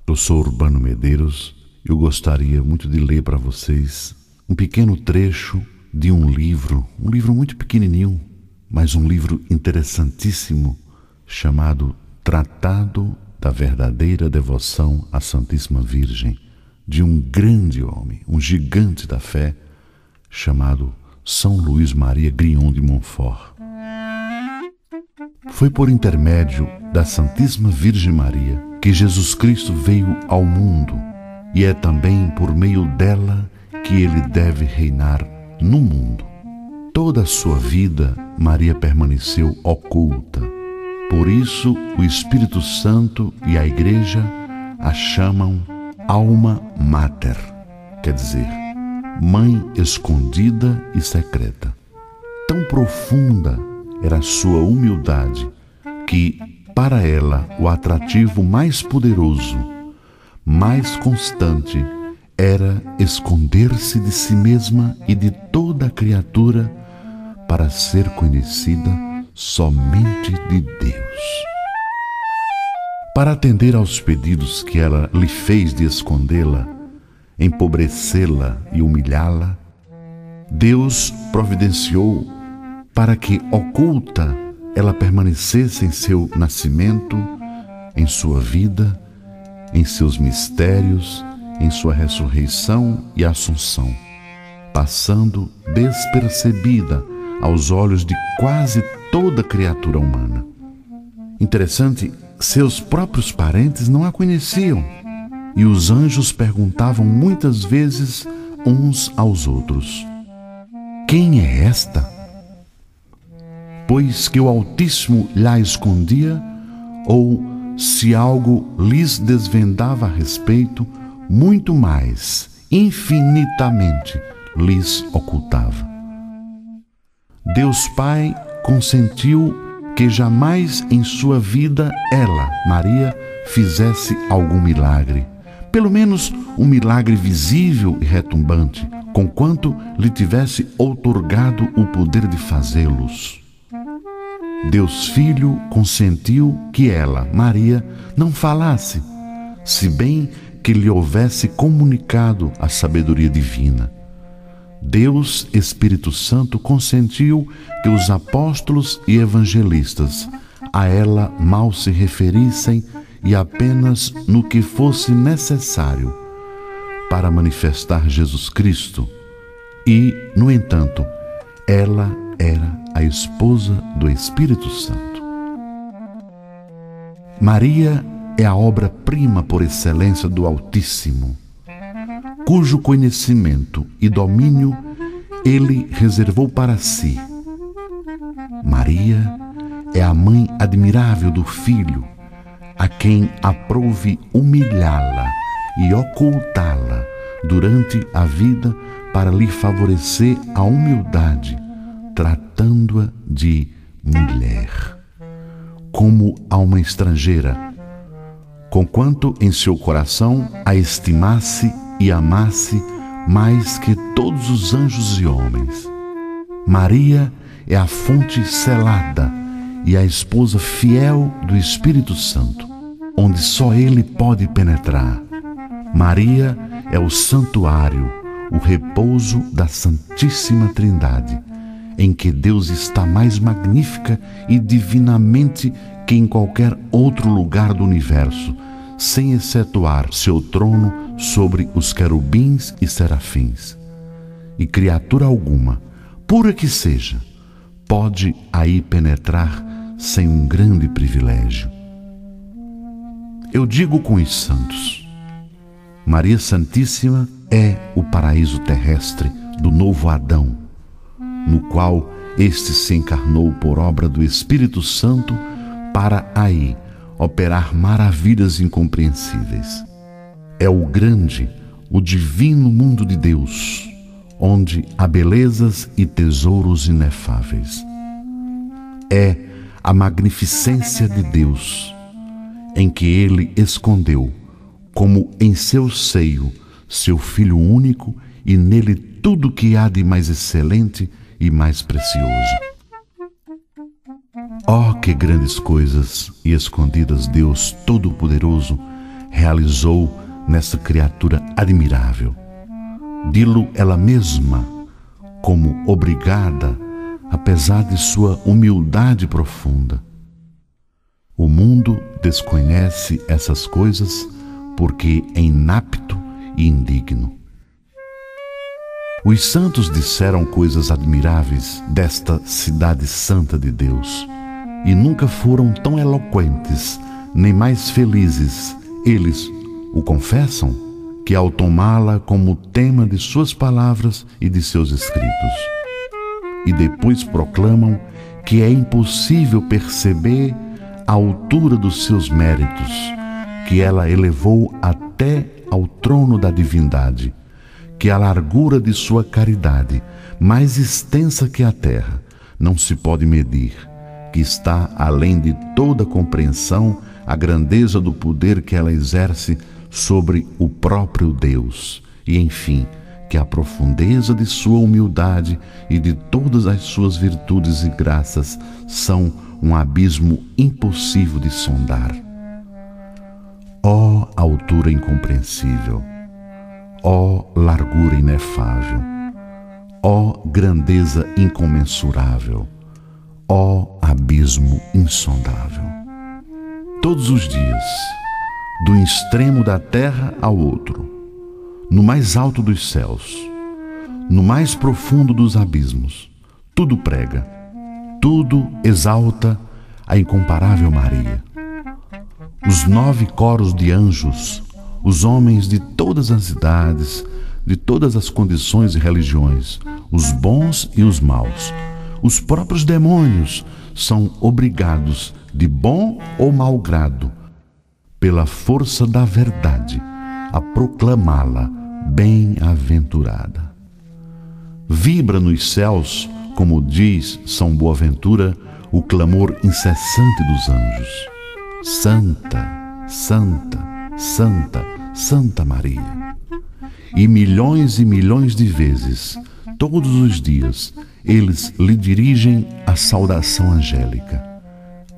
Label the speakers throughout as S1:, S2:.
S1: Eu sou Urbano Medeiros. Eu gostaria muito de ler para vocês um pequeno trecho de um livro muito pequenininho, mas um livro interessantíssimo, chamado Tratado da Verdadeira Devoção à Santíssima Virgem, de um grande homem, um gigante da fé, chamado São Luís Maria Grignion de Montfort. Foi por intermédio da Santíssima Virgem Maria que Jesus Cristo veio ao mundo, e é também por meio dela que ele deve reinar no mundo. Toda a sua vida, Maria permaneceu oculta. Por isso, o Espírito Santo e a Igreja a chamam Alma Mater, quer dizer, mãe escondida e secreta. Tão profunda era a sua humildade que, para ela, o atrativo mais poderoso, mais constante, era esconder-se de si mesma e de toda a criatura para ser conhecida somente de Deus. Para atender aos pedidos que ela lhe fez de escondê-la, empobrecê-la e humilhá-la, Deus providenciou para que, oculta, ela permanecesse em seu nascimento, em sua vida, em seus mistérios, em sua ressurreição e assunção, passando despercebida aos olhos de quase toda criatura humana. Interessante, seus próprios parentes não a conheciam, e os anjos perguntavam muitas vezes uns aos outros: quem é esta? Pois que o Altíssimo lhe escondia, ou se algo lhes desvendava a respeito, muito mais, infinitamente, lhes ocultava. Deus Pai consentiu que jamais em sua vida ela, Maria, fizesse algum milagre, pelo menos um milagre visível e retumbante, conquanto lhe tivesse outorgado o poder de fazê-los. Deus Filho consentiu que ela, Maria, não falasse, se bem que lhe houvesse comunicado a sabedoria divina. Deus Espírito Santo consentiu que os apóstolos e evangelistas a ela mal se referissem e apenas no que fosse necessário para manifestar Jesus Cristo. E, no entanto, ela era a esposa do Espírito Santo. Maria é a obra-prima por excelência do Altíssimo, cujo conhecimento e domínio ele reservou para si. Maria é a mãe admirável do Filho, a quem aprouve humilhá-la e ocultá-la durante a vida para lhe favorecer a humildade, tratando-a de mulher, como a uma estrangeira, conquanto em seu coração a estimasse e amasse mais que todos os anjos e homens. Maria é a fonte selada e a esposa fiel do Espírito Santo, onde só Ele pode penetrar. Maria é o santuário, o repouso da Santíssima Trindade, em que Deus está mais magnífica e divinamente que em qualquer outro lugar do universo, sem excetuar seu trono sobre os querubins e serafins. E criatura alguma, pura que seja, pode aí penetrar sem um grande privilégio. Eu digo com os santos: Maria Santíssima é o paraíso terrestre do novo Adão, no qual este se encarnou por obra do Espírito Santo para aí operar maravilhas incompreensíveis. É o grande, o divino mundo de Deus, onde há belezas e tesouros inefáveis. É a magnificência de Deus, em que Ele escondeu, como em seu seio, seu Filho único, e nele tudo que há de mais excelente e mais precioso. Oh, que grandes coisas e escondidas Deus Todo-Poderoso realizou nessa criatura admirável. Dilo ela mesma, como obrigada, apesar de sua humildade profunda. O mundo desconhece essas coisas porque é inapto e indigno. Os santos disseram coisas admiráveis desta cidade santa de Deus e nunca foram tão eloquentes nem mais felizes. Eles o confessam, que ao tomá-la como tema de suas palavras e de seus escritos, e depois proclamam que é impossível perceber a altura dos seus méritos, que ela elevou até ao trono da divindade, que a largura de sua caridade, mais extensa que a terra, não se pode medir, que está além de toda compreensão a grandeza do poder que ela exerce sobre o próprio Deus, e enfim, que a profundeza de sua humildade e de todas as suas virtudes e graças são um abismo impossível de sondar. Ó altura incompreensível, ó largura inefável, ó grandeza incomensurável, ó abismo insondável. Todos os dias, do extremo da terra ao outro, no mais alto dos céus, no mais profundo dos abismos, tudo prega, tudo exalta a incomparável Maria. Os 9 coros de anjos, os homens de todas as idades, de todas as condições e religiões, os bons e os maus, os próprios demônios são obrigados, de bom ou mau grado, pela força da verdade, a proclamá-la bem-aventurada. Vibra nos céus, como diz São Boaventura, o clamor incessante dos anjos: Santa, Santa, Santa, Santa Maria. E milhões de vezes, todos os dias, eles lhe dirigem a saudação angélica: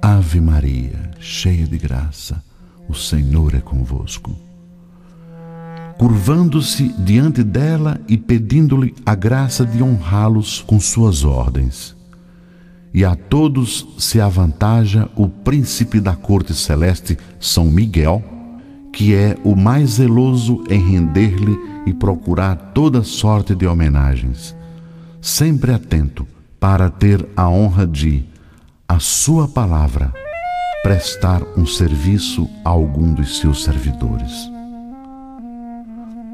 S1: Ave Maria, cheia de graça, o Senhor é convosco. Curvando-se diante dela e pedindo-lhe a graça de honrá-los com suas ordens. E a todos se avantaja o príncipe da corte celeste, São Miguel, que é o mais zeloso em render-lhe e procurar toda sorte de homenagens, sempre atento para ter a honra de, a sua palavra, prestar um serviço a algum dos seus servidores.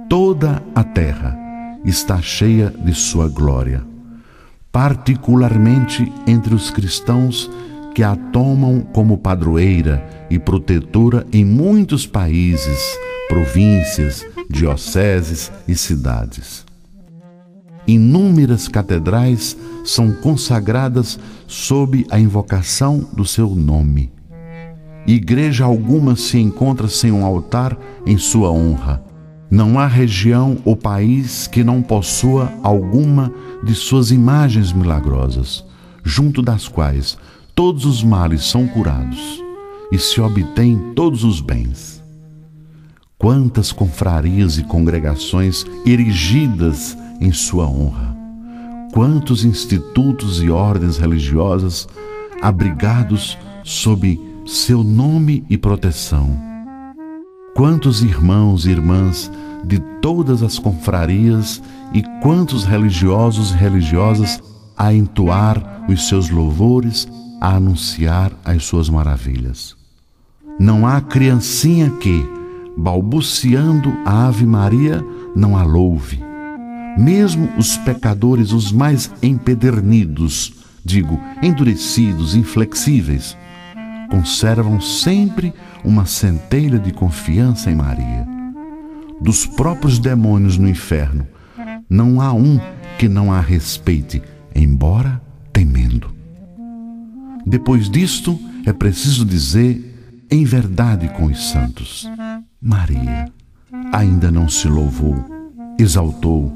S1: Toda a terra está cheia de sua glória, particularmente entre os cristãos que a tomam como padroeira e protetora em muitos países, províncias, dioceses e cidades. Inúmeras catedrais são consagradas sob a invocação do seu nome. Igreja alguma se encontra sem um altar em sua honra. Não há região ou país que não possua alguma de suas imagens milagrosas, junto das quais todos os males são curados e se obtêm todos os bens. Quantas confrarias e congregações erigidas em sua honra! Quantos institutos e ordens religiosas abrigados sob seu nome e proteção! Quantos irmãos e irmãs de todas as confrarias e quantos religiosos e religiosas a entoar os seus louvores, a anunciar as suas maravilhas. Não há criancinha que, balbuciando a Ave Maria, não a louve. Mesmo os pecadores, os mais empedernidos, endurecidos, inflexíveis, conservam sempre uma centelha de confiança em Maria. Dos próprios demônios no inferno, não há um que não a respeite, embora temendo. Depois disto, é preciso dizer, em verdade com os santos: Maria ainda não se louvou, exaltou,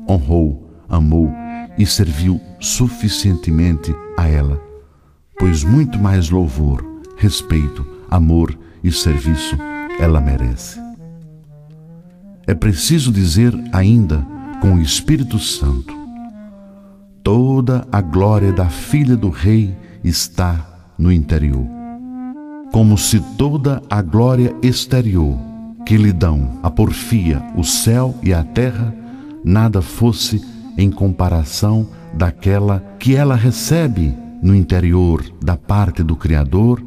S1: honrou, amou e serviu suficientemente a ela, pois muito mais louvor, respeito, amor e serviço ela merece. É preciso dizer ainda com o Espírito Santo: toda a glória da filha do rei está no interior. Como se toda a glória exterior que lhe dão a porfia, o céu e a terra, nada fosse em comparação daquela que ela recebe no interior da parte do Criador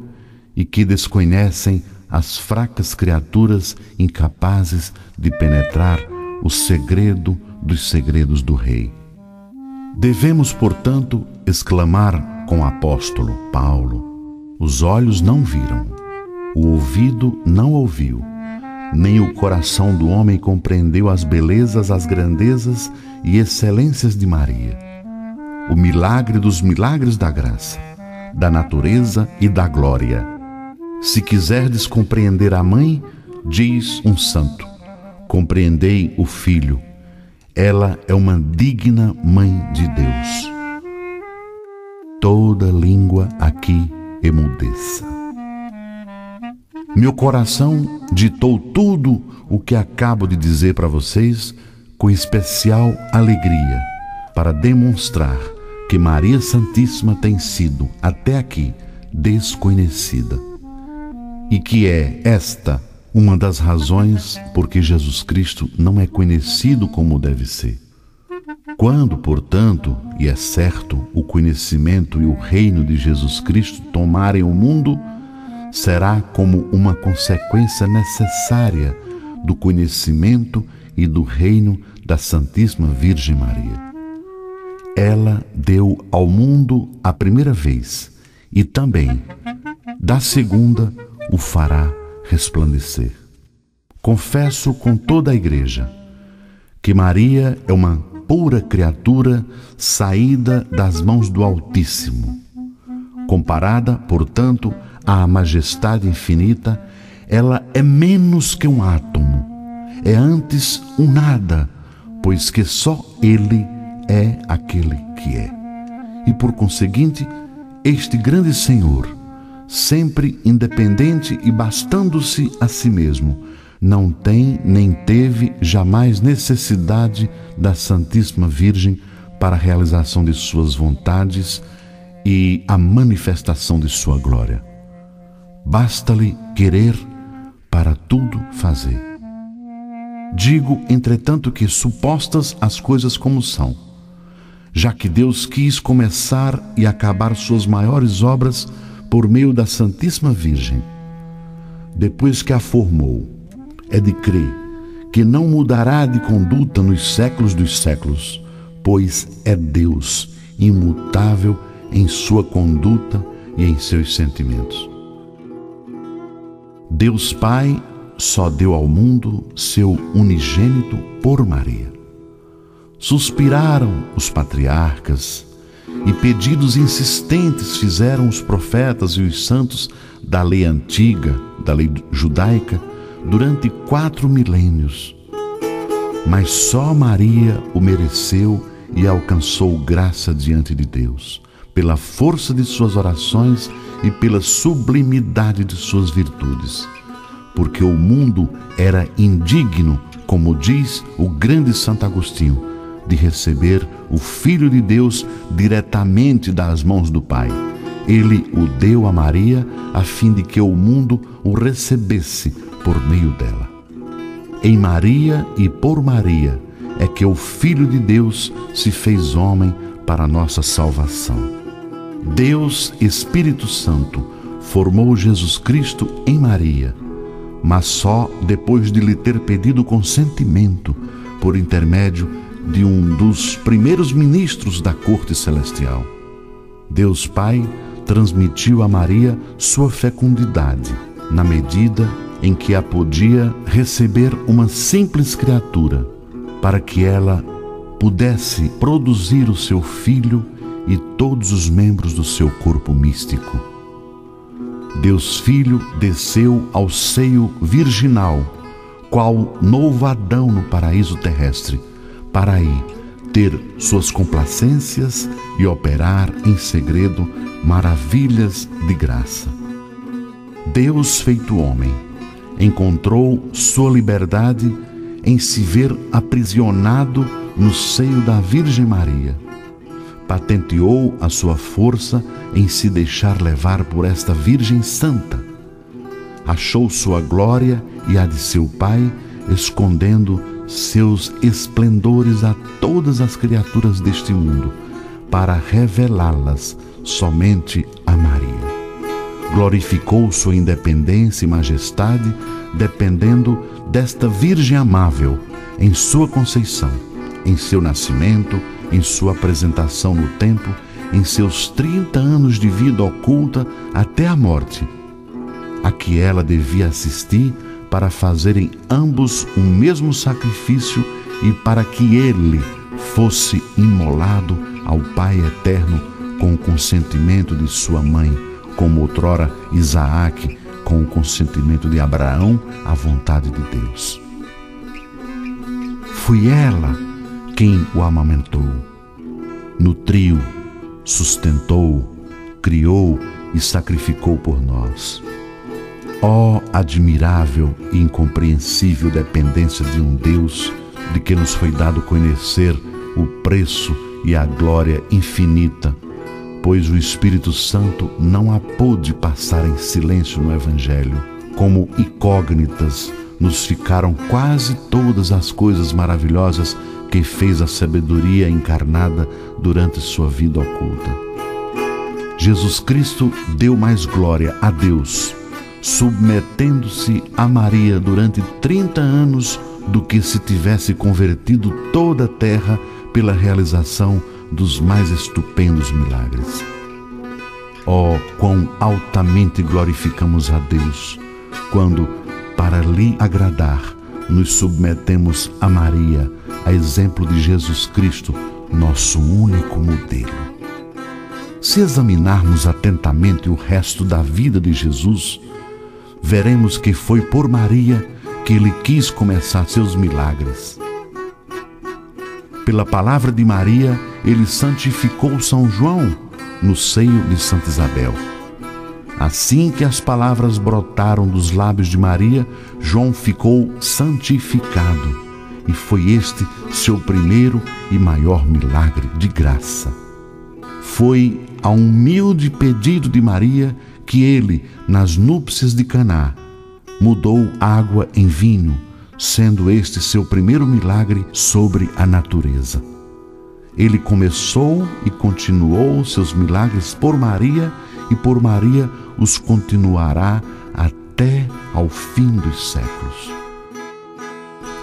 S1: e que desconhecem as fracas criaturas incapazes de penetrar o segredo dos segredos do Rei. Devemos, portanto, exclamar com o apóstolo Paulo: os olhos não viram, o ouvido não ouviu, nem o coração do homem compreendeu as belezas, as grandezas e excelências de Maria, o milagre dos milagres da graça, da natureza e da glória. Se quiserdes compreender a mãe, diz um santo, compreendei o filho. Ela é uma digna mãe de Deus. Toda língua aqui emudeça. Meu coração ditou tudo o que acabo de dizer para vocês com especial alegria, para demonstrar que Maria Santíssima tem sido, até aqui, desconhecida. E que é esta uma das razões por que Jesus Cristo não é conhecido como deve ser. Quando, portanto, e é certo, o conhecimento e o reino de Jesus Cristo tomarem o mundo, será como uma consequência necessária do conhecimento e do reino da Santíssima Virgem Maria. Ela deu ao mundo a primeira vez e também, da segunda, o fará resplandecer. Confesso com toda a Igreja que Maria é uma pura criatura saída das mãos do Altíssimo. Comparada, portanto, à majestade infinita, ela é menos que um átomo, é antes um nada, pois que só Ele é aquele que é. E por conseguinte, este grande Senhor, sempre independente e bastando-se a si mesmo, não tem nem teve jamais necessidade da Santíssima Virgem para a realização de suas vontades e a manifestação de sua glória. Basta-lhe querer para tudo fazer. Digo, entretanto, que supostas as coisas como são, já que Deus quis começar e acabar suas maiores obras por meio da Santíssima Virgem, depois que a formou, é de crer que não mudará de conduta nos séculos dos séculos, pois é Deus imutável em sua conduta e em seus sentimentos. Deus Pai só deu ao mundo seu unigênito por Maria. Suspiraram os patriarcas e pedidos insistentes fizeram os profetas e os santos da lei antiga, da lei judaica, durante 4 milênios. Mas só Maria o mereceu e alcançou graça diante de Deus, pela força de suas orações e pela sublimidade de suas virtudes, porque o mundo era indigno, como diz o grande Santo Agostinho, de receber o Filho de Deus diretamente das mãos do Pai. Ele o deu a Maria a fim de que o mundo o recebesse por meio dela. Em Maria e por Maria é que o Filho de Deus se fez homem para a nossa salvação. Deus, Espírito Santo, formou Jesus Cristo em Maria, mas só depois de lhe ter pedido consentimento por intermédio de um dos primeiros ministros da corte celestial. Deus Pai transmitiu a Maria sua fecundidade, na medida em que a podia receber uma simples criatura, para que ela pudesse produzir o seu filho e todos os membros do seu corpo místico. Deus Filho desceu ao seio virginal, qual novo Adão no paraíso terrestre, para aí ter suas complacências e operar em segredo maravilhas de graça. Deus feito homem encontrou sua liberdade em se ver aprisionado no seio da Virgem Maria. Patenteou a sua força em se deixar levar por esta Virgem Santa. Achou sua glória e a de seu Pai, escondendo seus esplendores a todas as criaturas deste mundo, para revelá-las somente a Maria. Glorificou sua independência e majestade, dependendo desta Virgem amável em sua conceição, em seu nascimento, em sua apresentação no templo, em seus 30 anos de vida oculta até a morte, a que ela devia assistir para fazerem ambos o mesmo sacrifício e para que ele fosse imolado ao Pai Eterno com o consentimento de sua mãe, como outrora Isaac, com o consentimento de Abraão, à vontade de Deus. Foi ela quem o amamentou, nutriu, sustentou, criou e sacrificou por nós. Ó admirável e incompreensível dependência de um Deus de que nos foi dado conhecer o preço e a glória infinita, pois o Espírito Santo não a pôde passar em silêncio no Evangelho. Como incógnitas nos ficaram quase todas as coisas maravilhosas que fez a sabedoria encarnada durante sua vida oculta. Jesus Cristo deu mais glória a Deus, submetendo-se a Maria durante 30 anos, do que se tivesse convertido toda a terra pela realização dos mais estupendos milagres. Oh, quão altamente glorificamos a Deus quando, para lhe agradar, nos submetemos a Maria, a exemplo de Jesus Cristo, nosso único modelo. Se examinarmos atentamente o resto da vida de Jesus, veremos que foi por Maria que ele quis começar seus milagres. Pela palavra de Maria, ele santificou São João no seio de Santa Isabel. Assim que as palavras brotaram dos lábios de Maria, João ficou santificado, e foi este seu primeiro e maior milagre de graça. Foi a humilde pedido de Maria que ele, nas núpcias de Caná, mudou água em vinho, sendo este seu primeiro milagre sobre a natureza. Ele começou e continuou seus milagres por Maria, e por Maria os continuará até ao fim dos séculos.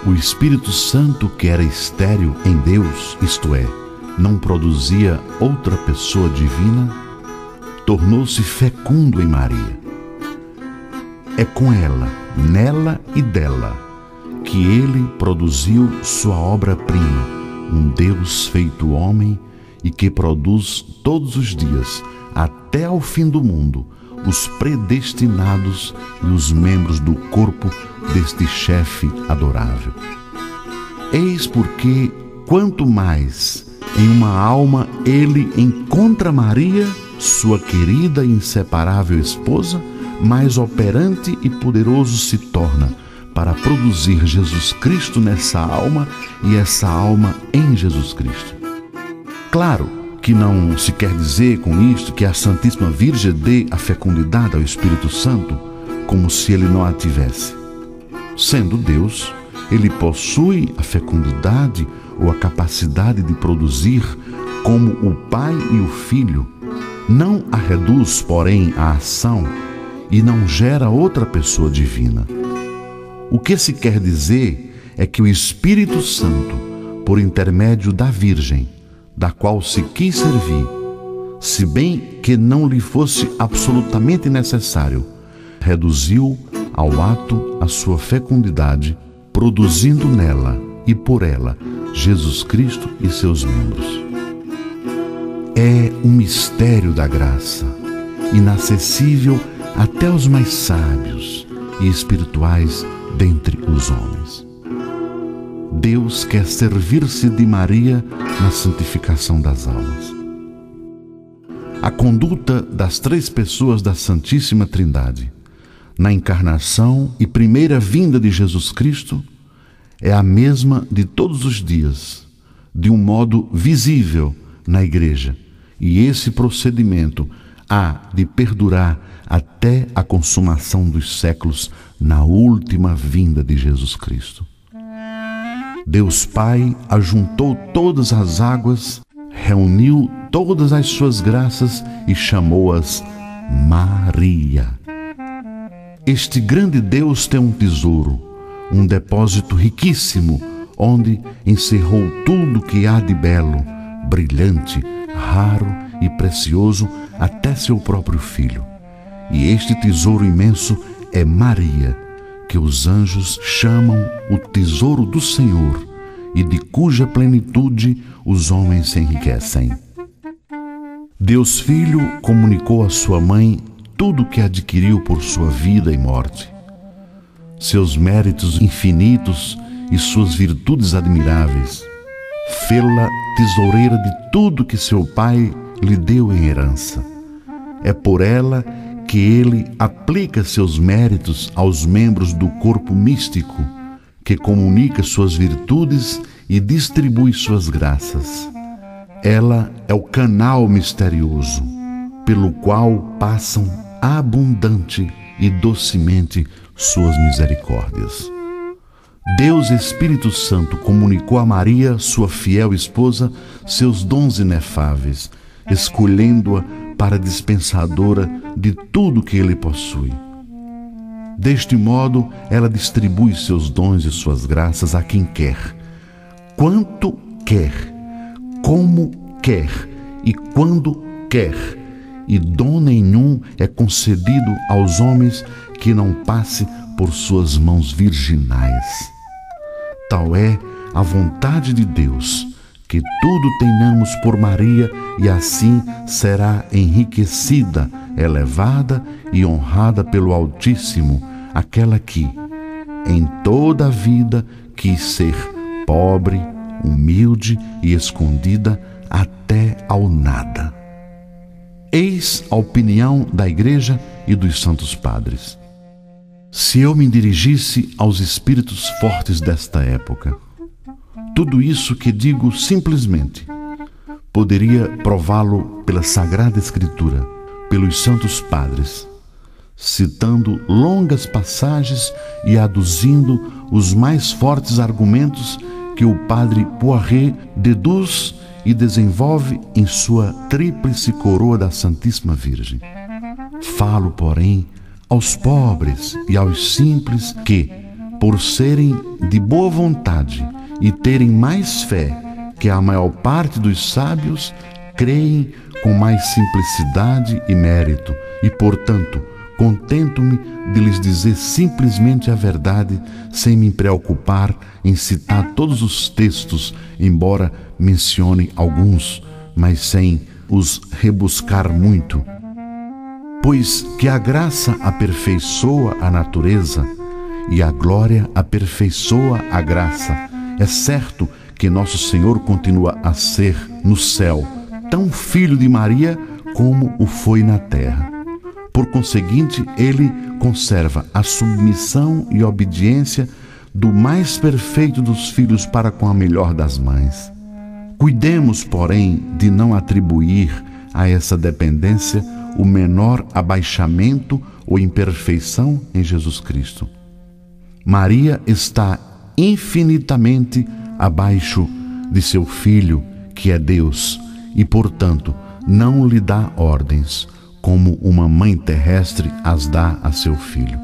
S1: O Espírito Santo, que era estéril em Deus, isto é, não produzia outra pessoa divina, tornou-se fecundo em Maria. É com ela, nela e dela, que ele produziu sua obra-prima, um Deus feito homem e que produz todos os dias, até ao fim do mundo, os predestinados e os membros do corpo deste chefe adorável. Eis porque, quanto mais em uma alma ele encontra Maria, sua querida e inseparável esposa, mais operante e poderoso se torna para produzir Jesus Cristo nessa alma e essa alma em Jesus Cristo. Claro que não se quer dizer com isto que a Santíssima Virgem dê a fecundidade ao Espírito Santo como se ele não a tivesse. Sendo Deus, ele possui a fecundidade ou a capacidade de produzir como o Pai e o Filho. Não a reduz, porém, à ação e não gera outra pessoa divina. O que se quer dizer é que o Espírito Santo, por intermédio da Virgem, da qual se quis servir, se bem que não lhe fosse absolutamente necessário, reduziu ao ato a sua fecundidade, produzindo nela e por ela Jesus Cristo e seus membros. É um mistério da graça, inacessível até aos mais sábios e espirituais dentre os homens. Deus quer servir-se de Maria na santificação das almas. A conduta das três pessoas da Santíssima Trindade, na encarnação e primeira vinda de Jesus Cristo é a mesma de todos os dias, de um modo visível na Igreja. E esse procedimento há de perdurar até a consumação dos séculos, na última vinda de Jesus Cristo. Deus Pai ajuntou todas as águas, reuniu todas as suas graças e chamou-as Maria. Este grande Deus tem um tesouro, um depósito riquíssimo, onde encerrou tudo que há de belo, brilhante, raro e precioso, até seu próprio Filho. E este tesouro imenso é Maria, que os anjos chamam o tesouro do Senhor e de cuja plenitude os homens se enriquecem. Deus Filho comunicou à sua mãe tudo o que adquiriu por sua vida e morte. Seus méritos infinitos e suas virtudes admiráveis. Fê-la tesoureira de tudo que seu pai lhe deu em herança. É por ela que ele aplica seus méritos aos membros do corpo místico, que comunica suas virtudes e distribui suas graças. Ela é o canal misterioso, pelo qual passam abundante e docemente suas misericórdias. Deus Espírito Santo comunicou a Maria, sua fiel esposa, seus dons inefáveis, escolhendo-a para dispensadora de tudo que ele possui. Deste modo, ela distribui seus dons e suas graças a quem quer, quanto quer, como quer e quando quer, e dom nenhum é concedido aos homens que não passe por suas mãos virginais. Tal é a vontade de Deus, que tudo tenhamos por Maria, e assim será enriquecida, elevada e honrada pelo Altíssimo, aquela que, em toda a vida, quis ser pobre, humilde e escondida até ao nada. Eis a opinião da Igreja e dos Santos Padres. Se eu me dirigisse aos espíritos fortes desta época, tudo isso que digo simplesmente poderia prová-lo pela Sagrada Escritura, pelos Santos Padres, citando longas passagens e aduzindo os mais fortes argumentos que o Padre Poiré deduz e desenvolve em sua tríplice coroa da Santíssima Virgem. Falo, porém, aos pobres e aos simples que, por serem de boa vontade e terem mais fé que a maior parte dos sábios, creem com mais simplicidade e mérito, e, portanto, contento-me de lhes dizer simplesmente a verdade, sem me preocupar em citar todos os textos, embora mencione alguns, mas sem os rebuscar muito. Pois que a graça aperfeiçoa a natureza e a glória aperfeiçoa a graça, é certo que nosso Senhor continua a ser, no céu, tão filho de Maria como o foi na terra. Por conseguinte, ele conserva a submissão e obediência do mais perfeito dos filhos para com a melhor das mães. Cuidemos, porém, de não atribuir a essa dependência o menor abaixamento ou imperfeição em Jesus Cristo. Maria está infinitamente abaixo de seu Filho, que é Deus, e, portanto, não lhe dá ordens, como uma mãe terrestre as dá a seu filho.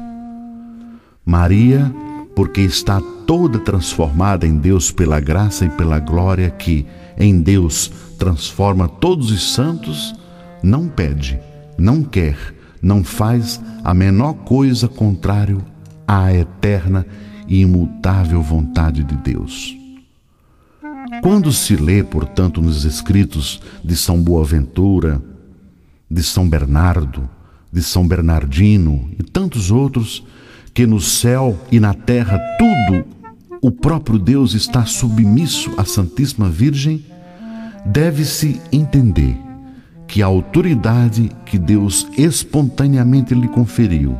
S1: Maria, porque está toda transformada em Deus pela graça e pela glória que, em Deus, transforma todos os santos, não pede, não quer, não faz a menor coisa contrário à eterna e imutável vontade de Deus. Quando se lê, portanto, nos escritos de São Boaventura, de São Bernardo, de São Bernardino e tantos outros, que no céu e na terra tudo o próprio Deus está submisso à Santíssima Virgem, deve-se entender que a autoridade que Deus espontaneamente lhe conferiu,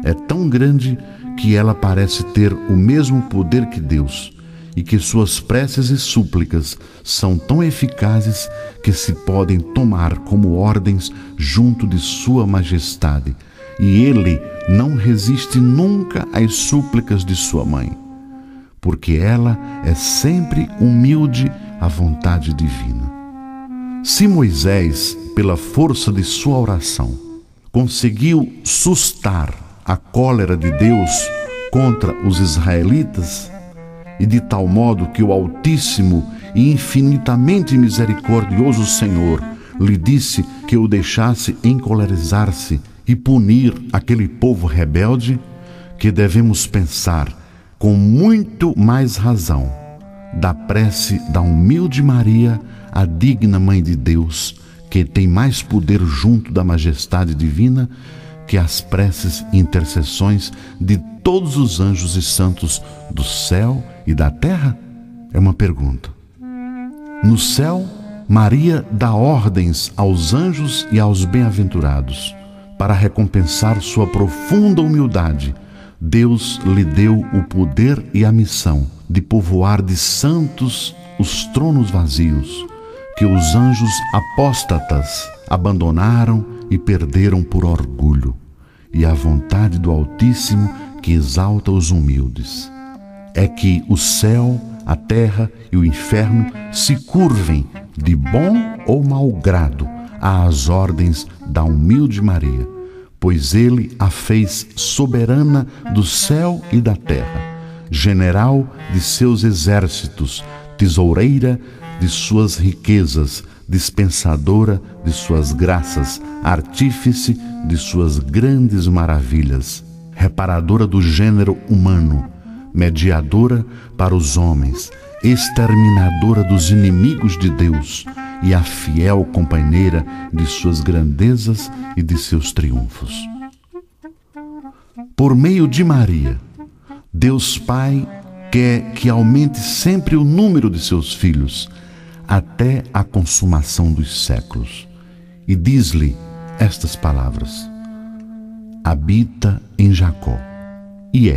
S1: é tão grande que ela parece ter o mesmo poder que Deus, e que suas preces e súplicas são tão eficazes que se podem tomar como ordens junto de Sua Majestade, e Ele não resiste nunca às súplicas de sua mãe, porque ela é sempre humilde à vontade divina. Se Moisés, pela força de sua oração, conseguiu sustar a cólera de Deus contra os israelitas, e de tal modo que o Altíssimo e infinitamente misericordioso Senhor lhe disse que o deixasse encolerizar-se e punir aquele povo rebelde, que devemos pensar com muito mais razão da prece da humilde Maria, a digna Mãe de Deus, que tem mais poder junto da majestade divina que as preces e intercessões de todos os anjos e santos do céu e da terra? É uma pergunta. No céu, Maria dá ordens aos anjos e aos bem-aventurados. Para recompensar sua profunda humildade, Deus lhe deu o poder e a missão de povoar de santos os tronos vazios, que os anjos apóstatas abandonaram e perderam por orgulho, e a vontade do Altíssimo que exalta os humildes. É que o céu, a terra e o inferno se curvem de bom ou mau grado às ordens da humilde Maria, pois Ele a fez soberana do céu e da terra, general de seus exércitos, tesoureira de suas riquezas, dispensadora de suas graças, artífice de suas grandes maravilhas, reparadora do gênero humano, mediadora para os homens, exterminadora dos inimigos de Deus e a fiel companheira de suas grandezas e de seus triunfos. Por meio de Maria, Deus Pai quer que aumente sempre o número de seus filhos, até a consumação dos séculos. E diz-lhe estas palavras: habita em Jacó, e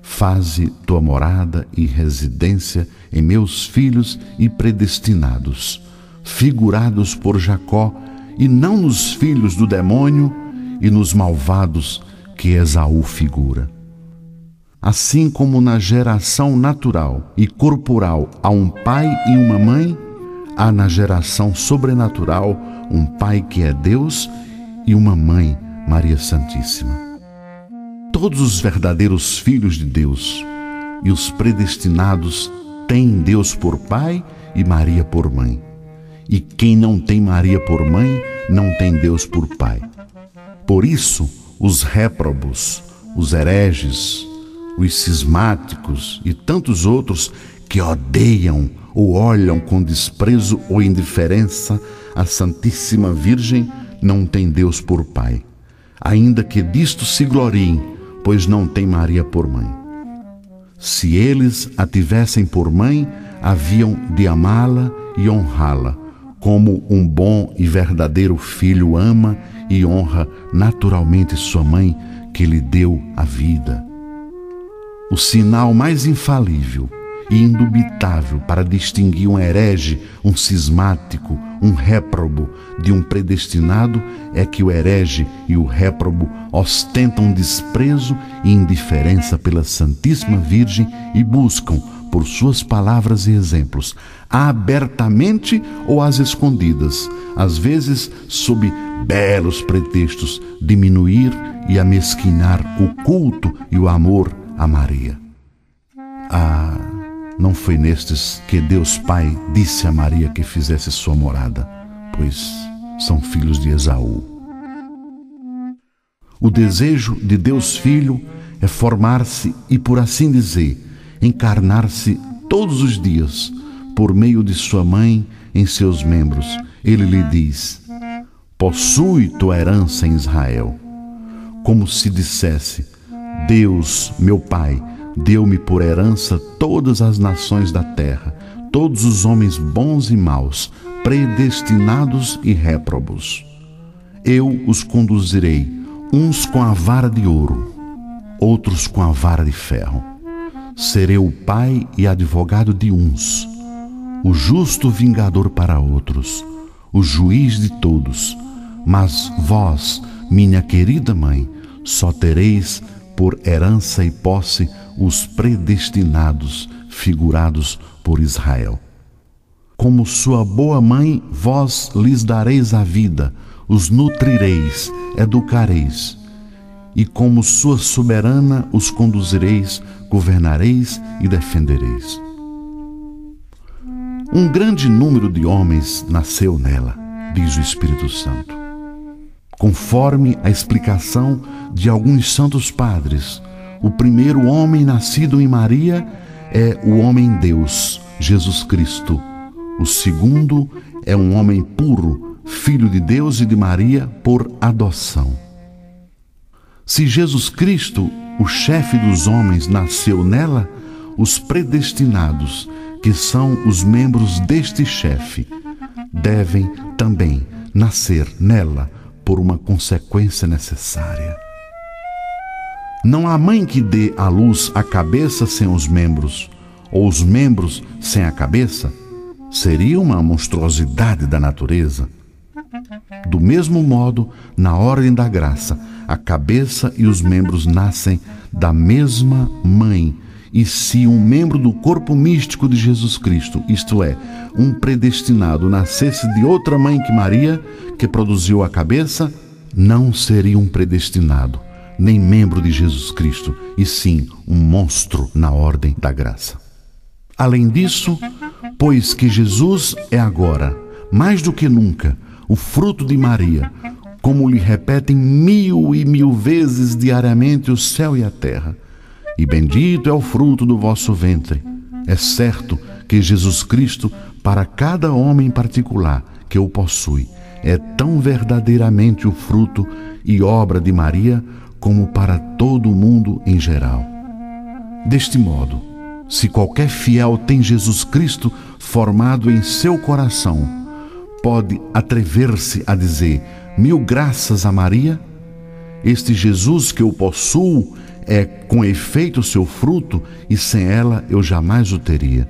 S1: faze tua morada e residência em meus filhos e predestinados, figurados por Jacó, e não nos filhos do demônio e nos malvados que Esaú figura. Assim como na geração natural e corporal há um pai e uma mãe, há na geração sobrenatural um pai que é Deus e uma mãe, Maria Santíssima. Todos os verdadeiros filhos de Deus e os predestinados têm Deus por pai e Maria por mãe. E quem não tem Maria por mãe, não tem Deus por pai. Por isso, os réprobos, os hereges, os cismáticos e tantos outros que odeiam ou olham com desprezo ou indiferença a Santíssima Virgem não têm Deus por pai, ainda que disto se gloriem, pois não têm Maria por mãe. Se eles a tivessem por mãe, haviam de amá-la e honrá-la, como um bom e verdadeiro filho ama e honra naturalmente sua mãe, que lhe deu a vida. O sinal mais infalível e indubitável para distinguir um herege, um cismático, um réprobo de um predestinado é que o herege e o réprobo ostentam desprezo e indiferença pela Santíssima Virgem e buscam, por suas palavras e exemplos, abertamente ou às escondidas, às vezes sob belos pretextos, diminuir e amesquinhar o culto e o amor a Maria. Não foi nestes que Deus Pai disse a Maria que fizesse sua morada, pois são filhos de Esaú. O desejo de Deus Filho é formar-se e, por assim dizer, encarnar-se todos os dias por meio de sua mãe em seus membros. Ele lhe diz: possui tua herança em Israel. Como se dissesse: Deus, meu Pai, deu-me por herança todas as nações da terra, todos os homens bons e maus, predestinados e réprobos. Eu os conduzirei, uns com a vara de ouro, outros com a vara de ferro. Serei o pai e advogado de uns, o justo vingador para outros, o juiz de todos. Mas vós, minha querida mãe, só tereis por herança e posse os predestinados, figurados por Israel. Como sua boa mãe, vós lhes dareis a vida, os nutrireis, educareis, e como sua soberana os conduzireis, governareis e defendereis. Um grande número de homens nasceu nela, diz o Espírito Santo. Conforme a explicação de alguns santos padres, o primeiro homem nascido em Maria é o homem-Deus, Jesus Cristo. O segundo é um homem puro, filho de Deus e de Maria por adoção. Se Jesus Cristo, o chefe dos homens, nasceu nela, os predestinados, que são os membros deste chefe, devem também nascer nela por uma consequência necessária. Não há mãe que dê à luz a cabeça sem os membros, ou os membros sem a cabeça. Seria uma monstruosidade da natureza. Do mesmo modo, na ordem da graça, a cabeça e os membros nascem da mesma mãe. E se um membro do corpo místico de Jesus Cristo, isto é, um predestinado, nascesse de outra mãe que Maria, que produziu a cabeça, não seria um predestinado, nem membro de Jesus Cristo, e sim um monstro na ordem da graça. Além disso, pois que Jesus é agora, mais do que nunca, o fruto de Maria, como lhe repetem 1000 e 1000 vezes diariamente o céu e a terra, e bendito é o fruto do vosso ventre. É certo que Jesus Cristo, para cada homem particular que o possui, é tão verdadeiramente o fruto e obra de Maria como para todo o mundo em geral. Deste modo, se qualquer fiel tem Jesus Cristo formado em seu coração, pode atrever-se a dizer: 1000 graças a Maria? Este Jesus que eu possuo é com efeito o seu fruto, e sem ela eu jamais o teria.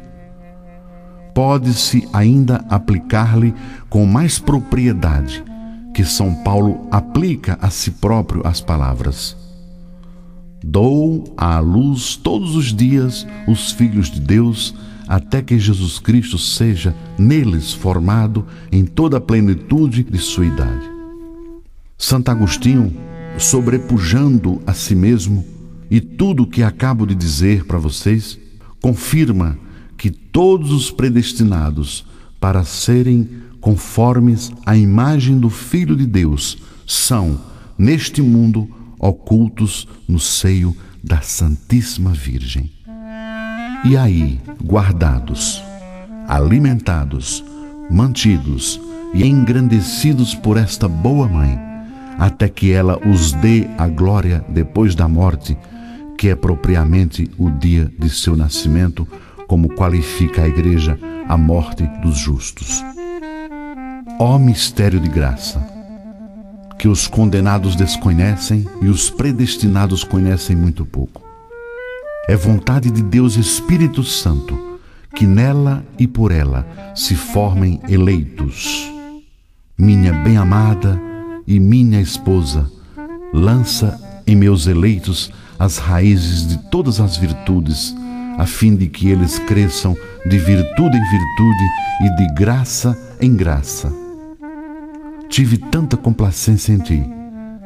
S1: Pode-se ainda aplicar-lhe com mais propriedade que São Paulo aplica a si próprio as palavras: dou à luz todos os dias os filhos de Deus, até que Jesus Cristo seja neles formado em toda a plenitude de sua idade. Santo Agostinho, sobrepujando a si mesmo e tudo o que acabo de dizer para vocês, confirma que todos os predestinados para serem conformes à imagem do Filho de Deus são, neste mundo, ocultos no seio da Santíssima Virgem. E aí, guardados, alimentados, mantidos e engrandecidos por esta boa mãe, até que ela os dê a glória depois da morte, que é propriamente o dia de seu nascimento, como qualifica a Igreja a morte dos justos. Ó mistério de graça, que os condenados desconhecem e os predestinados conhecem muito pouco. É vontade de Deus Espírito Santo que nela e por ela se formem eleitos. Minha bem-amada e minha esposa, lança em meus eleitos as raízes de todas as virtudes, a fim de que eles cresçam de virtude em virtude e de graça em graça. Tive tanta complacência em ti,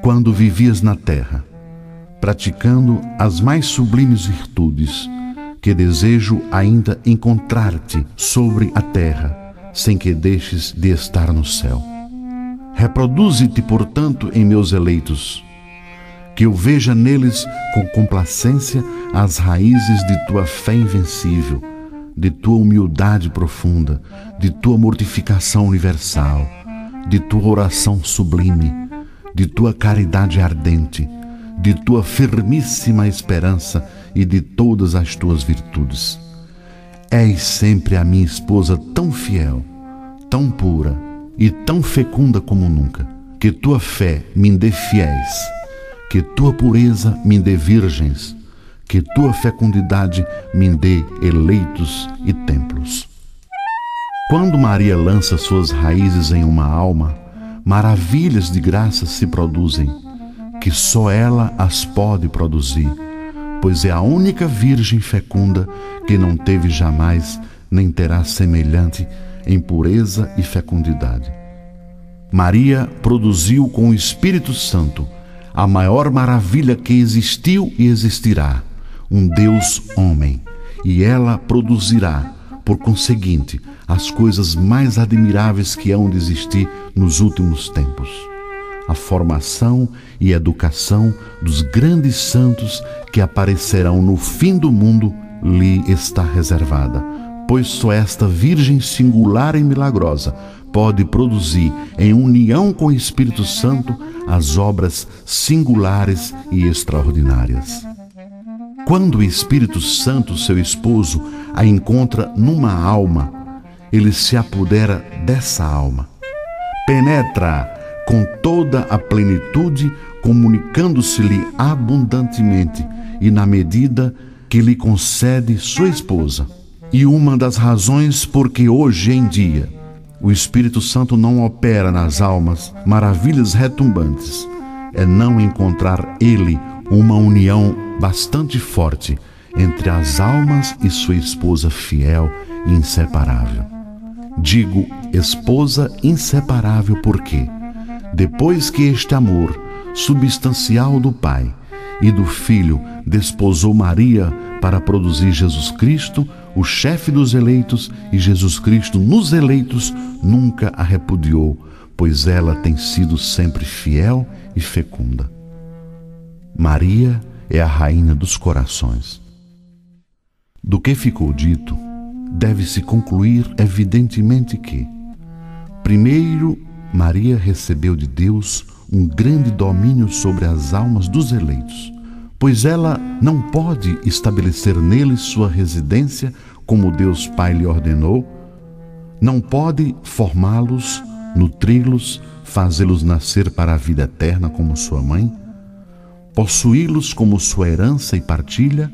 S1: quando vivias na terra, praticando as mais sublimes virtudes, que desejo ainda encontrar-te sobre a terra, sem que deixes de estar no céu. Reproduze-te, portanto, em meus eleitos, que eu veja neles com complacência as raízes de tua fé invencível, de tua humildade profunda, de tua mortificação universal, de tua oração sublime, de tua caridade ardente, de tua firmíssima esperança e de todas as tuas virtudes. És sempre a minha esposa tão fiel, tão pura e tão fecunda como nunca, que tua fé me dê fiéis, que tua pureza me dê virgens, que tua fecundidade me dê eleitos e templos. Quando Maria lança suas raízes em uma alma, maravilhas de graça se produzem, que só ela as pode produzir, pois é a única virgem fecunda que não teve jamais nem terá semelhante em pureza e fecundidade. Maria produziu com o Espírito Santo a maior maravilha que existiu e existirá, um Deus homem, e ela produzirá, por conseguinte, as coisas mais admiráveis que hão de existir nos últimos tempos. A formação e educação dos grandes santos que aparecerão no fim do mundo lhe está reservada, pois só esta Virgem singular e milagrosa pode produzir, em união com o Espírito Santo, as obras singulares e extraordinárias. Quando o Espírito Santo, seu esposo, a encontra numa alma, ele se apodera dessa alma, penetra com toda a plenitude, comunicando-se-lhe abundantemente e na medida que lhe concede sua esposa. E uma das razões por que hoje em dia o Espírito Santo não opera nas almas maravilhas retumbantes é não encontrar ele uma união bastante forte entre as almas e sua esposa fiel e inseparável. Digo esposa inseparável porque, depois que este amor substancial do Pai e do Filho desposou Maria para produzir Jesus Cristo, o chefe dos eleitos, e Jesus Cristo nos eleitos nunca a repudiou, pois ela tem sido sempre fiel e fecunda. Maria é a rainha dos corações. Do que ficou dito, deve-se concluir evidentemente que, primeiro, Maria recebeu de Deus um grande domínio sobre as almas dos eleitos, pois ela não pode estabelecer neles sua residência como Deus Pai lhe ordenou, não pode formá-los, nutri-los, fazê-los nascer para a vida eterna como sua mãe, possuí-los como sua herança e partilha,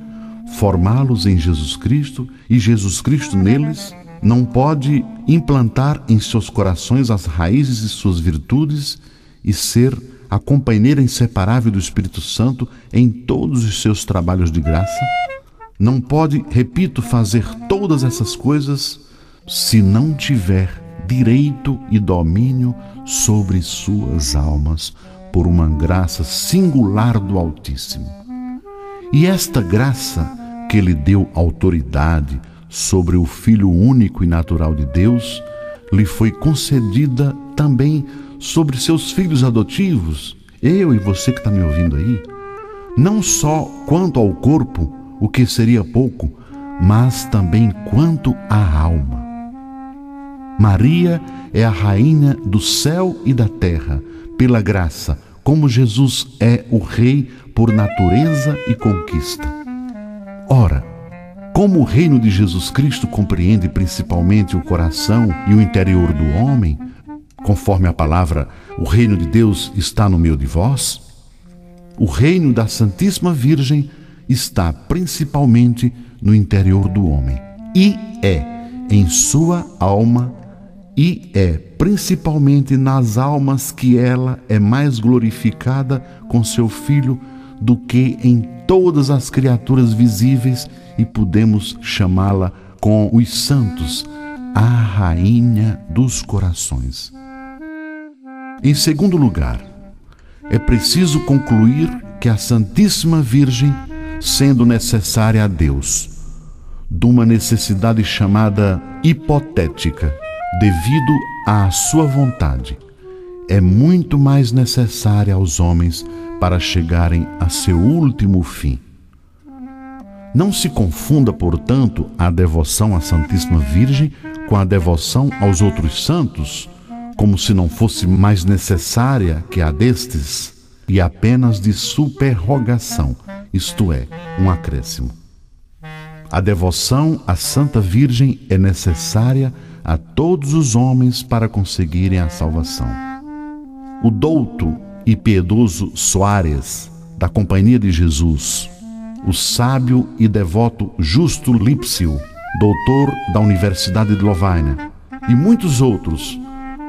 S1: formá-los em Jesus Cristo e Jesus Cristo neles, não pode implantar em seus corações as raízes de suas virtudes e ser a companheira inseparável do Espírito Santo em todos os seus trabalhos de graça. Não pode, repito, fazer todas essas coisas se não tiver direito e domínio sobre suas almas por uma graça singular do Altíssimo. E esta graça que lhe deu autoridade sobre o Filho único e natural de Deus, lhe foi concedida também sobre seus filhos adotivos, eu e você que está me ouvindo aí, não só quanto ao corpo, o que seria pouco, mas também quanto à alma. Maria é a rainha do céu e da terra, pela graça, como Jesus é o rei por natureza e conquista. Ora, como o reino de Jesus Cristo compreende principalmente o coração e o interior do homem, conforme a palavra, o reino de Deus está no meio de vós, o reino da Santíssima Virgem está principalmente no interior do homem, e é em sua alma, e é principalmente nas almas que ela é mais glorificada com seu Filho do que em todas as criaturas visíveis, e podemos chamá-la com os santos a rainha dos corações. Em segundo lugar, é preciso concluir que a Santíssima Virgem, sendo necessária a Deus, de uma necessidade chamada hipotética, devido à sua vontade, é muito mais necessária aos homens para chegarem a seu último fim. Não se confunda, portanto, a devoção à Santíssima Virgem com a devoção aos outros santos, como se não fosse mais necessária que a destes, e apenas de superrogação, isto é, um acréscimo. A devoção à Santa Virgem é necessária a todos os homens para conseguirem a salvação. O douto e piedoso Soares, da Companhia de Jesus, o sábio e devoto Justo Lipsio, doutor da Universidade de Lovaina, e muitos outros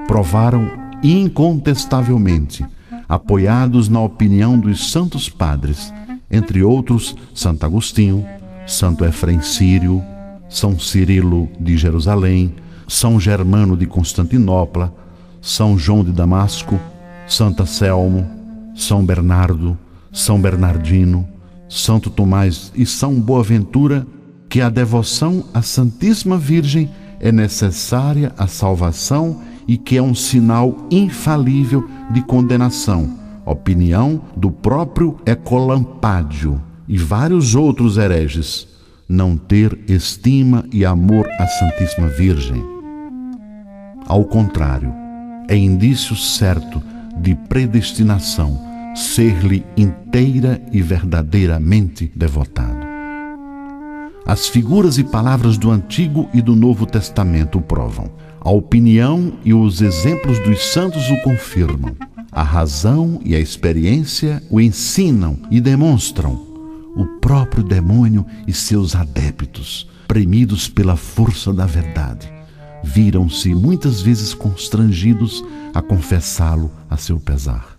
S1: provaram incontestavelmente, apoiados na opinião dos santos padres, entre outros Santo Agostinho, Santo Efrem Sírio, São Cirilo de Jerusalém, São Germano de Constantinopla, São João de Damasco, Santa Selmo, São Bernardo, São Bernardino, Santo Tomás e São Boaventura, que a devoção à Santíssima Virgem é necessária à salvação e que é um sinal infalível de condenação, opinião do próprio Ecolampádio e vários outros hereges, não ter estima e amor à Santíssima Virgem. Ao contrário, é indício certo de predestinação ser-lhe inteira e verdadeiramente devotado. As figuras e palavras do Antigo e do Novo Testamento o provam. A opinião e os exemplos dos santos o confirmam. A razão e a experiência o ensinam e demonstram. O próprio demônio e seus adeptos, premidos pela força da verdade, viram-se muitas vezes constrangidos a confessá-lo a seu pesar.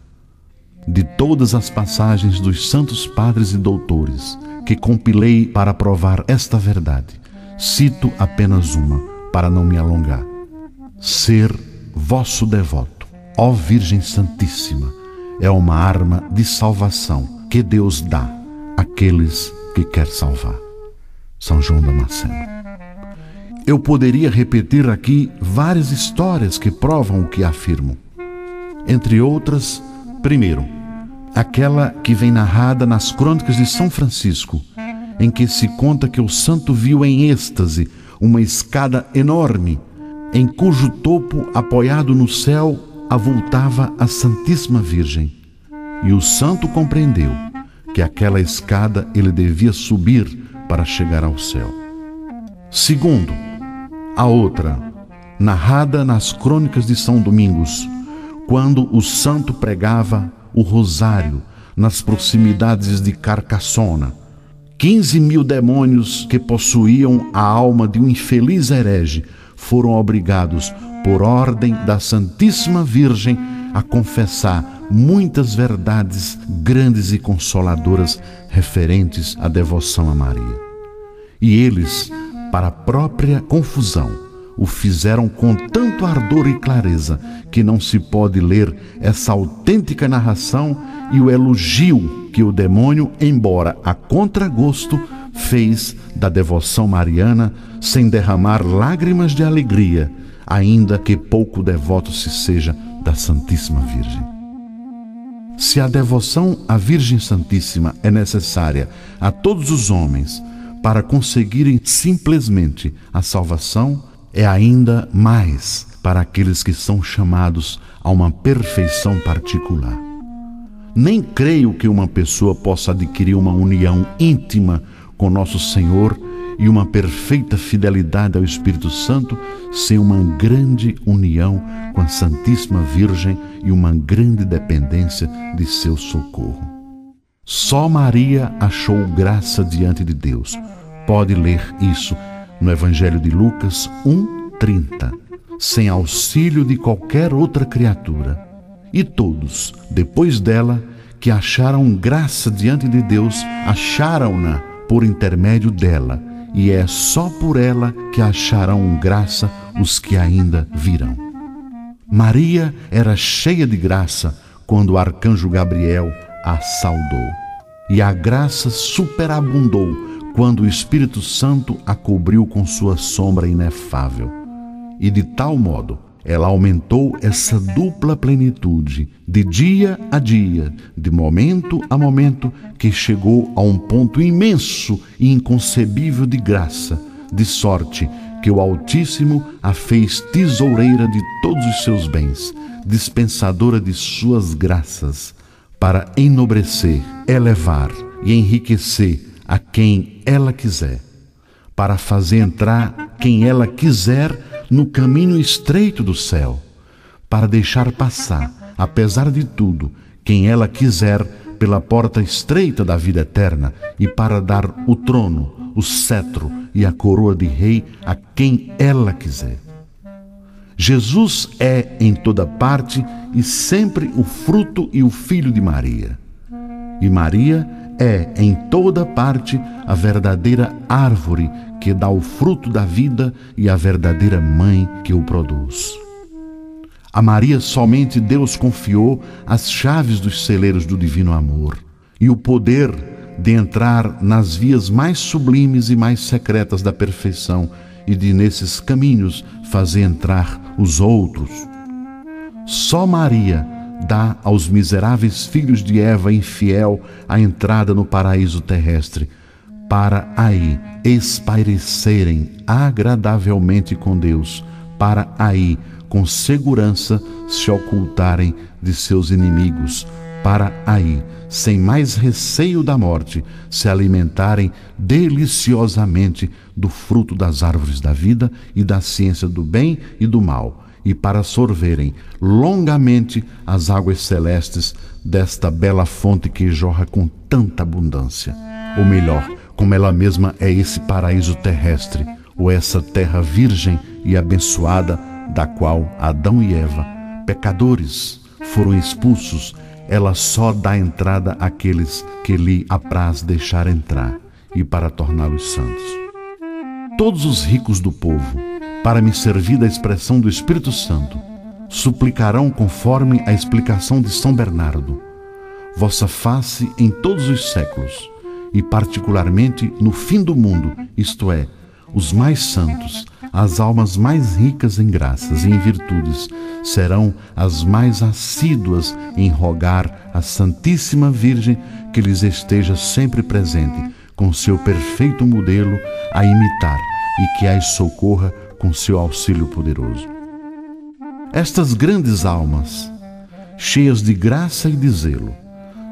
S1: De todas as passagens dos santos padres e doutores que compilei para provar esta verdade, cito apenas uma, para não me alongar. Ser vosso devoto, ó Virgem Santíssima, é uma arma de salvação que Deus dá àqueles que quer salvar. São João Damasceno. Eu poderia repetir aqui várias histórias que provam o que afirmo. Entre outras, primeiro, aquela que vem narrada nas Crônicas de São Francisco, em que se conta que o santo viu em êxtase uma escada enorme, em cujo topo, apoiado no céu, avultava a Santíssima Virgem. E o santo compreendeu que aquela escada ele devia subir para chegar ao céu. Segundo, a outra, narrada nas Crônicas de São Domingos, quando o santo pregava o rosário nas proximidades de Carcassona. 15.000 demônios que possuíam a alma de um infeliz herege foram obrigados, por ordem da Santíssima Virgem, a confessar muitas verdades grandes e consoladoras referentes à devoção a Maria. E eles, para a própria confusão, o fizeram com tanto ardor e clareza que não se pode ler essa autêntica narração e o elogio que o demônio, embora a contragosto, fez da devoção mariana sem derramar lágrimas de alegria, ainda que pouco devoto se seja da Santíssima Virgem. Se a devoção à Virgem Santíssima é necessária a todos os homens para conseguirem simplesmente a salvação, é ainda mais para aqueles que são chamados a uma perfeição particular. Nem creio que uma pessoa possa adquirir uma união íntima com Nosso Senhor e uma perfeita fidelidade ao Espírito Santo sem uma grande união com a Santíssima Virgem e uma grande dependência de seu socorro. Só Maria achou graça diante de Deus. Pode ler isso no Evangelho de Lucas 1:30, sem auxílio de qualquer outra criatura. E todos, depois dela, que acharam graça diante de Deus, acharam-na por intermédio dela, e é só por ela que acharão graça os que ainda virão. Maria era cheia de graça quando o arcanjo Gabriel a saudou, e a graça superabundou quando o Espírito Santo a cobriu com sua sombra inefável. E de tal modo, ela aumentou essa dupla plenitude, de dia a dia, de momento a momento, que chegou a um ponto imenso e inconcebível de graça, de sorte que o Altíssimo a fez tesoureira de todos os seus bens, dispensadora de suas graças, para enobrecer, elevar e enriquecer a quem ela quiser, para fazer entrar quem ela quiser no caminho estreito do céu, para deixar passar, apesar de tudo, quem ela quiser pela porta estreita da vida eterna e para dar o trono, o cetro e a coroa de rei a quem ela quiser. Jesus é em toda parte e sempre o fruto e o filho de Maria. E Maria é em toda parte a verdadeira árvore que dá o fruto da vida e a verdadeira mãe que o produz. A Maria somente Deus confiou as chaves dos celeiros do divino amor e o poder de entrar nas vias mais sublimes e mais secretas da perfeição e de nesses caminhos fazer entrar os outros. Só Maria dá aos miseráveis filhos de Eva infiel a entrada no paraíso terrestre, para aí espairecerem agradavelmente com Deus, para aí com segurança se ocultarem de seus inimigos, para aí, sem mais receio da morte, se alimentarem deliciosamente do fruto das árvores da vida e da ciência do bem e do mal, e para sorverem longamente as águas celestes desta bela fonte que jorra com tanta abundância. Ou melhor, como ela mesma é esse paraíso terrestre, ou essa terra virgem e abençoada, da qual Adão e Eva, pecadores, foram expulsos. Ela só dá entrada àqueles que lhe apraz deixar entrar e para torná-los santos. Todos os ricos do povo, para me servir da expressão do Espírito Santo, suplicarão conforme a explicação de São Bernardo, vossa face em todos os séculos, e particularmente no fim do mundo, isto é, os mais santos, as almas mais ricas em graças e em virtudes, serão as mais assíduas em rogar à Santíssima Virgem que lhes esteja sempre presente, com seu perfeito modelo a imitar e que as socorra com seu auxílio poderoso. Estas grandes almas, cheias de graça e de zelo,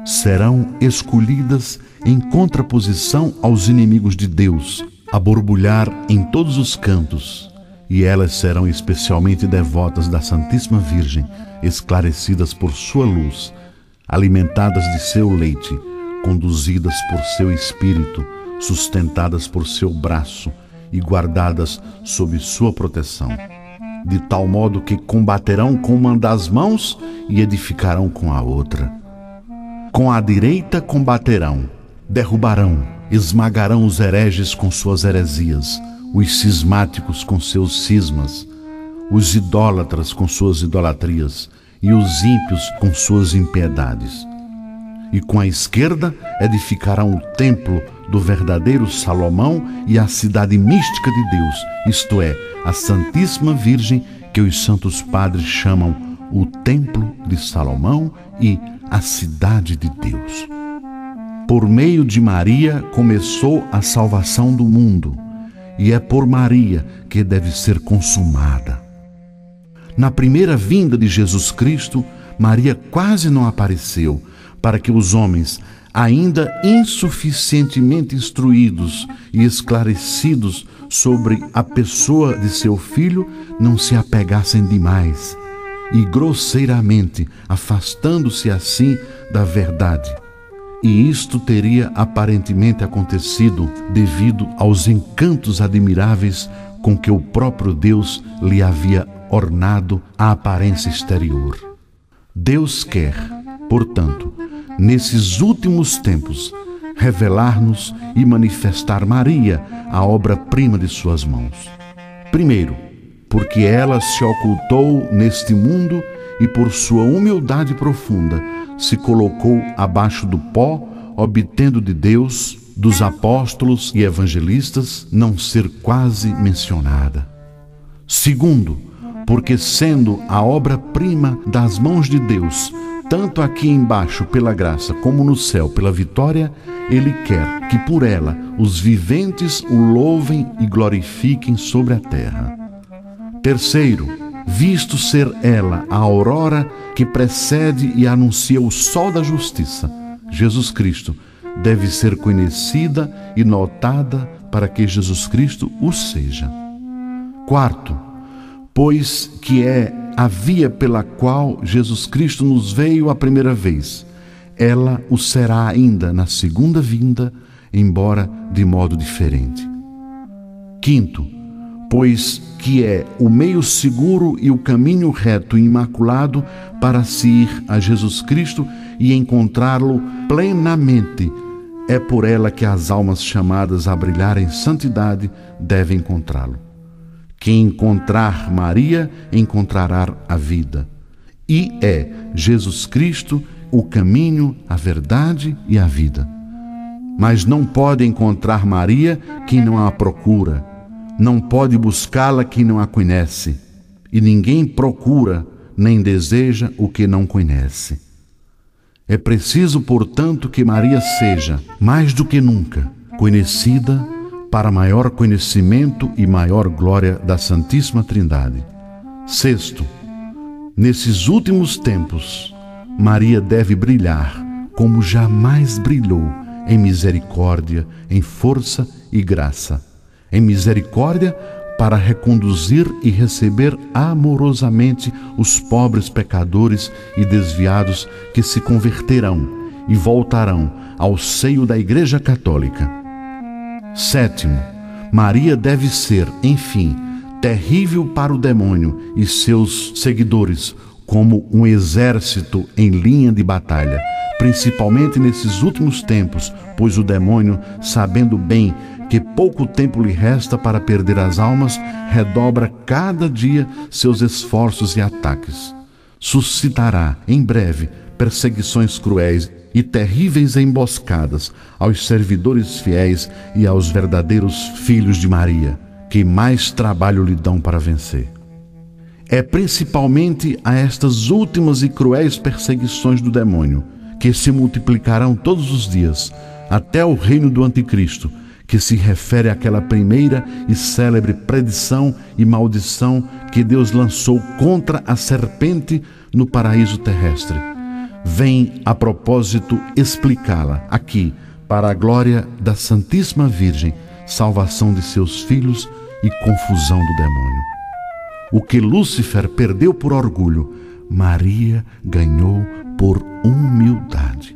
S1: serão escolhidas em contraposição aos inimigos de Deus, a borbulhar em todos os cantos, e elas serão especialmente devotas da Santíssima Virgem, esclarecidas por sua luz, alimentadas de seu leite, conduzidas por seu espírito, sustentadas por seu braço e guardadas sob sua proteção, de tal modo que combaterão com uma das mãos e edificarão com a outra. Com a direita combaterão, derrubarão, esmagarão os hereges com suas heresias, os cismáticos com seus cismas, os idólatras com suas idolatrias e os ímpios com suas impiedades. E com a esquerda edificarão o templo do verdadeiro Salomão e a cidade mística de Deus, isto é, a Santíssima Virgem, que os santos padres chamam o Templo de Salomão e a Cidade de Deus. Por meio de Maria começou a salvação do mundo, e é por Maria que deve ser consumada. Na primeira vinda de Jesus Cristo, Maria quase não apareceu, para que os homens, ainda insuficientemente instruídos e esclarecidos sobre a pessoa de seu filho, não se apegassem demais e grosseiramente, afastando-se assim da verdade. E isto teria aparentemente acontecido devido aos encantos admiráveis com que o próprio Deus lhe havia ornado a aparência exterior. Deus quer, portanto, nesses últimos tempos, revelar-nos e manifestar Maria, a obra-prima de suas mãos. Primeiro, porque ela se ocultou neste mundo e por sua humildade profunda se colocou abaixo do pó, obtendo de Deus, dos apóstolos e evangelistas, não ser quase mencionada. Segundo, porque sendo a obra-prima das mãos de Deus, tanto aqui embaixo pela graça como no céu pela vitória, Ele quer que por ela os viventes o louvem e glorifiquem sobre a terra. Terceiro, visto ser ela a aurora que precede e anuncia o sol da justiça, Jesus Cristo deve ser conhecida e notada para que Jesus Cristo o seja. Quarto, pois que é a via pela qual Jesus Cristo nos veio a primeira vez, ela o será ainda na segunda vinda, embora de modo diferente. Quinto, pois que é o meio seguro e o caminho reto e imaculado para se ir a Jesus Cristo e encontrá-lo plenamente. É por ela que as almas chamadas a brilhar em santidade devem encontrá-lo. Quem encontrar Maria, encontrará a vida. E é Jesus Cristo o caminho, a verdade e a vida. Mas não pode encontrar Maria quem não a procura. Não pode buscá-la quem não a conhece. E ninguém procura nem deseja o que não conhece. É preciso, portanto, que Maria seja, mais do que nunca, conhecida para maior conhecimento e maior glória da Santíssima Trindade. Sexto, nesses últimos tempos, Maria deve brilhar como jamais brilhou, em misericórdia, em força e graça. Em misericórdia, para reconduzir e receber amorosamente os pobres pecadores e desviados que se converterão e voltarão ao seio da Igreja Católica. Sétimo, Maria deve ser, enfim, terrível para o demônio e seus seguidores, como um exército em linha de batalha, principalmente nesses últimos tempos, pois o demônio, sabendo bem que pouco tempo lhe resta para perder as almas, redobra cada dia seus esforços e ataques. Suscitará, em breve, perseguições cruéis e terríveis emboscadas aos servidores fiéis e aos verdadeiros filhos de Maria, que mais trabalho lhe dão para vencer. É principalmente a estas últimas e cruéis perseguições do demônio, que se multiplicarão todos os dias, até o reino do Anticristo, que se refere àquela primeira e célebre predição e maldição que Deus lançou contra a serpente no paraíso terrestre. Vem, a propósito, explicá-la aqui, para a glória da Santíssima Virgem, salvação de seus filhos e confusão do demônio. O que Lúcifer perdeu por orgulho, Maria ganhou por humildade.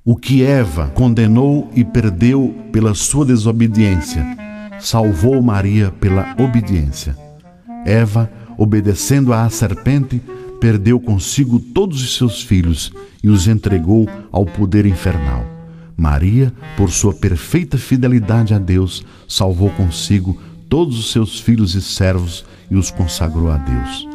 S1: O que Eva condenou e perdeu pela sua desobediência, salvou Maria pela obediência. Eva, obedecendo à serpente, perdeu consigo todos os seus filhos e os entregou ao poder infernal. Maria, por sua perfeita fidelidade a Deus, salvou consigo todos os seus filhos e servos e os consagrou a Deus.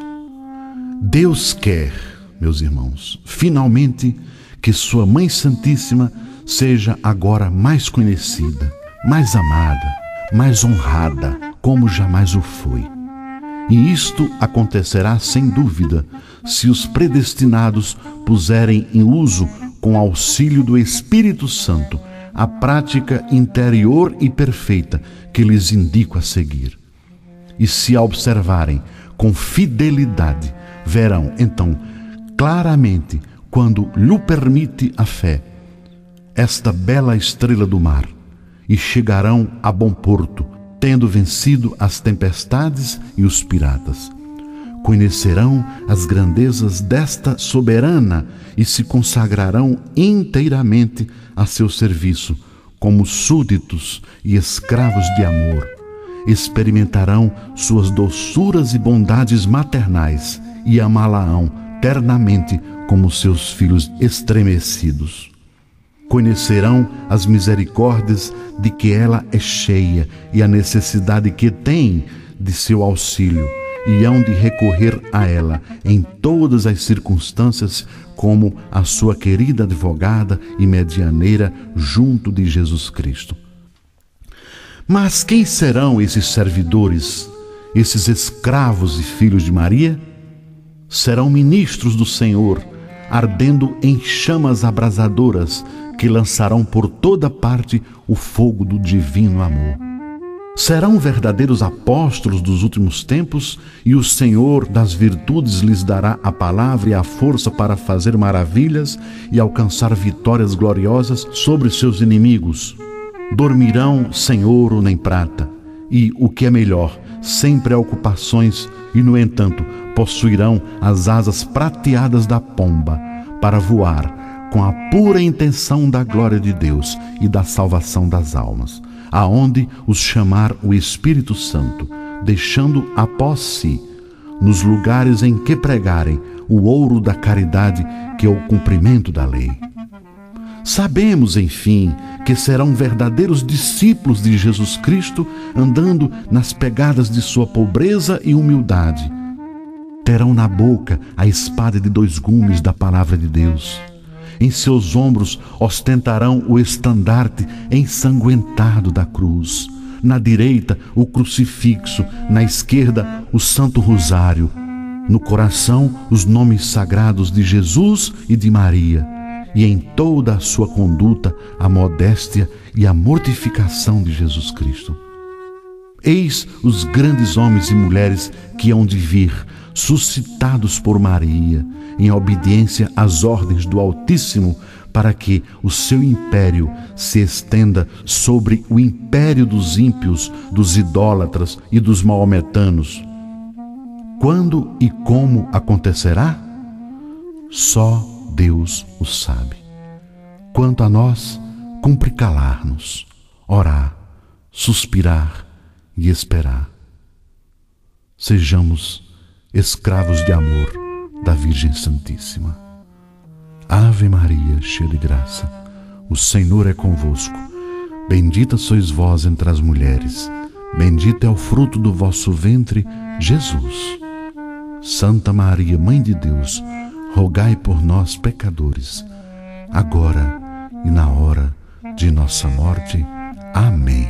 S1: Deus quer, meus irmãos, finalmente, que sua Mãe Santíssima seja agora mais conhecida, mais amada, mais honrada, como jamais o foi. E isto acontecerá sem dúvida, se os predestinados puserem em uso, com auxílio do Espírito Santo, a prática interior e perfeita que lhes indico a seguir. E se a observarem com fidelidade, verão então claramente, quando lhe permite a fé, esta bela estrela do mar, e chegarão a bom porto, tendo vencido as tempestades e os piratas. Conhecerão as grandezas desta soberana e se consagrarão inteiramente a seu serviço, como súditos e escravos de amor. Experimentarão suas doçuras e bondades maternais e amá-la-ão ternamente como seus filhos estremecidos. Conhecerão as misericórdias de que ela é cheia e a necessidade que tem de seu auxílio, e hão de recorrer a ela em todas as circunstâncias como a sua querida advogada e medianeira junto de Jesus Cristo. Mas quem serão esses servidores, esses escravos e filhos de Maria? Serão ministros do Senhor, ardendo em chamas abrasadoras, que lançarão por toda parte o fogo do divino amor. Serão verdadeiros apóstolos dos últimos tempos, e o Senhor das virtudes lhes dará a palavra e a força para fazer maravilhas e alcançar vitórias gloriosas sobre seus inimigos. Dormirão sem ouro nem prata, e, o que é melhor, sem preocupações, e, no entanto, possuirão as asas prateadas da pomba, para voar com a pura intenção da glória de Deus e da salvação das almas, aonde os chamar o Espírito Santo, deixando após si, nos lugares em que pregarem, o ouro da caridade, que é o cumprimento da lei. Sabemos, enfim, que serão verdadeiros discípulos de Jesus Cristo, andando nas pegadas de sua pobreza e humildade. Terão na boca a espada de 2 gumes da palavra de Deus. Em seus ombros ostentarão o estandarte ensanguentado da cruz. Na direita, o crucifixo, na esquerda, o Santo Rosário. No coração, os nomes sagrados de Jesus e de Maria. E em toda a sua conduta, a modéstia e a mortificação de Jesus Cristo. Eis os grandes homens e mulheres que hão de vir, suscitados por Maria, em obediência às ordens do Altíssimo, para que o seu império se estenda sobre o império dos ímpios, dos idólatras e dos maometanos. Quando e como acontecerá? Só Deus o sabe. Quanto a nós, cumpre calar-nos, orar, suspirar e esperar. Sejamos escravos de amor da Virgem Santíssima. Ave Maria, cheia de graça, o Senhor é convosco. Bendita sois vós entre as mulheres, bendito é o fruto do vosso ventre, Jesus. Santa Maria, Mãe de Deus, rogai por nós, pecadores, agora e na hora de nossa morte. Amém.